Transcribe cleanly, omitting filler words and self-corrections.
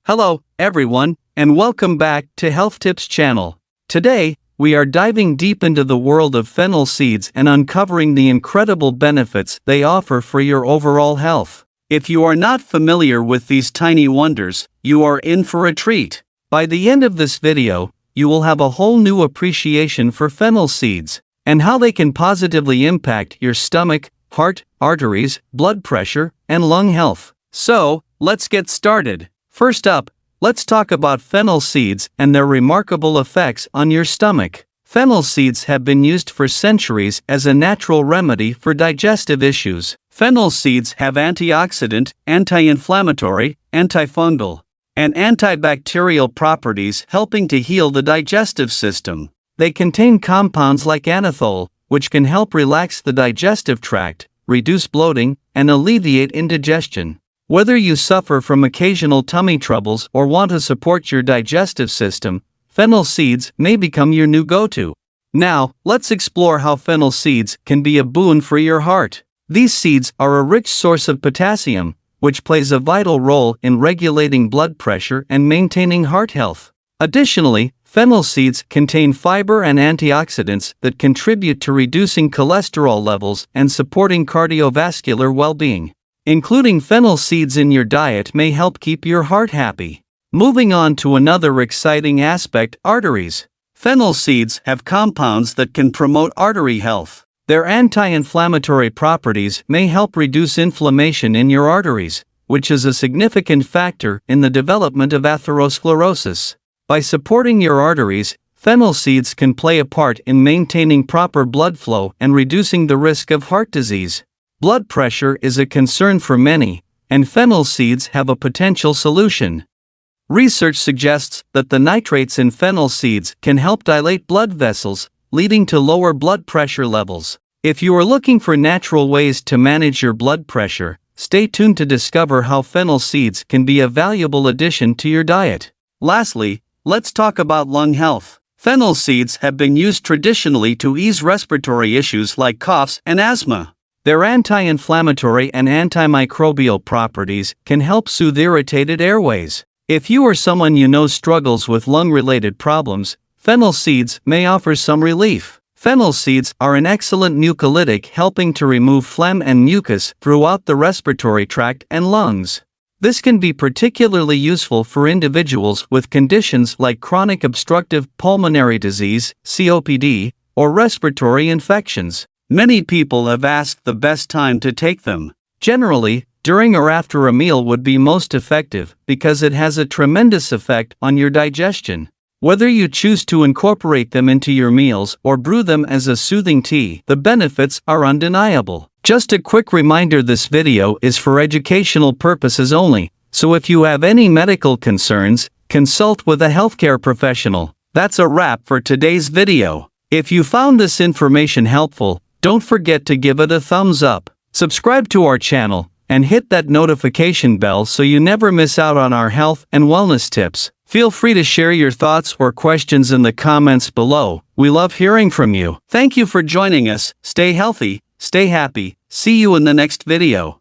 Hello, everyone, and welcome back to Health Tips channel. Today, we are diving deep into the world of fennel seeds and uncovering the incredible benefits they offer for your overall health. If you are not familiar with these tiny wonders, you are in for a treat. By the end of this video, you will have a whole new appreciation for fennel seeds and how they can positively impact your stomach, heart, arteries, blood pressure, and lung health. So, let's get started. First up, let's talk about fennel seeds and their remarkable effects on your stomach. Fennel seeds have been used for centuries as a natural remedy for digestive issues. Fennel seeds have antioxidant, anti-inflammatory, antifungal, and antibacterial properties helping to heal the digestive system. They contain compounds like anethol, which can help relax the digestive tract, reduce bloating, and alleviate indigestion. Whether you suffer from occasional tummy troubles or want to support your digestive system, fennel seeds may become your new go-to. Now, let's explore how fennel seeds can be a boon for your heart. These seeds are a rich source of potassium, which plays a vital role in regulating blood pressure and maintaining heart health. Additionally, fennel seeds contain fiber and antioxidants that contribute to reducing cholesterol levels and supporting cardiovascular well-being. Including fennel seeds in your diet may help keep your heart happy. Moving on to another exciting aspect, arteries. Fennel seeds have compounds that can promote artery health. Their anti-inflammatory properties may help reduce inflammation in your arteries, which is a significant factor in the development of atherosclerosis. By supporting your arteries, fennel seeds can play a part in maintaining proper blood flow and reducing the risk of heart disease. Blood pressure is a concern for many, and fennel seeds have a potential solution. Research suggests that the nitrates in fennel seeds can help dilate blood vessels, leading to lower blood pressure levels. If you are looking for natural ways to manage your blood pressure, stay tuned to discover how fennel seeds can be a valuable addition to your diet. Lastly, let's talk about lung health. Fennel seeds have been used traditionally to ease respiratory issues like coughs and asthma. Their anti-inflammatory and antimicrobial properties can help soothe irritated airways. If you or someone you know struggles with lung-related problems, fennel seeds may offer some relief. Fennel seeds are an excellent mucolytic, helping to remove phlegm and mucus throughout the respiratory tract and lungs. This can be particularly useful for individuals with conditions like chronic obstructive pulmonary disease, COPD, or respiratory infections. Many people have asked the best time to take them. Generally, during or after a meal would be most effective because it has a tremendous effect on your digestion. Whether you choose to incorporate them into your meals or brew them as a soothing tea, the benefits are undeniable. Just a quick reminder, this video is for educational purposes only, so if you have any medical concerns, consult with a healthcare professional. That's a wrap for today's video. If you found this information helpful, don't forget to give it a thumbs up, subscribe to our channel, and hit that notification bell so you never miss out on our health and wellness tips. Feel free to share your thoughts or questions in the comments below. We love hearing from you. Thank you for joining us. Stay healthy, stay happy. See you in the next video.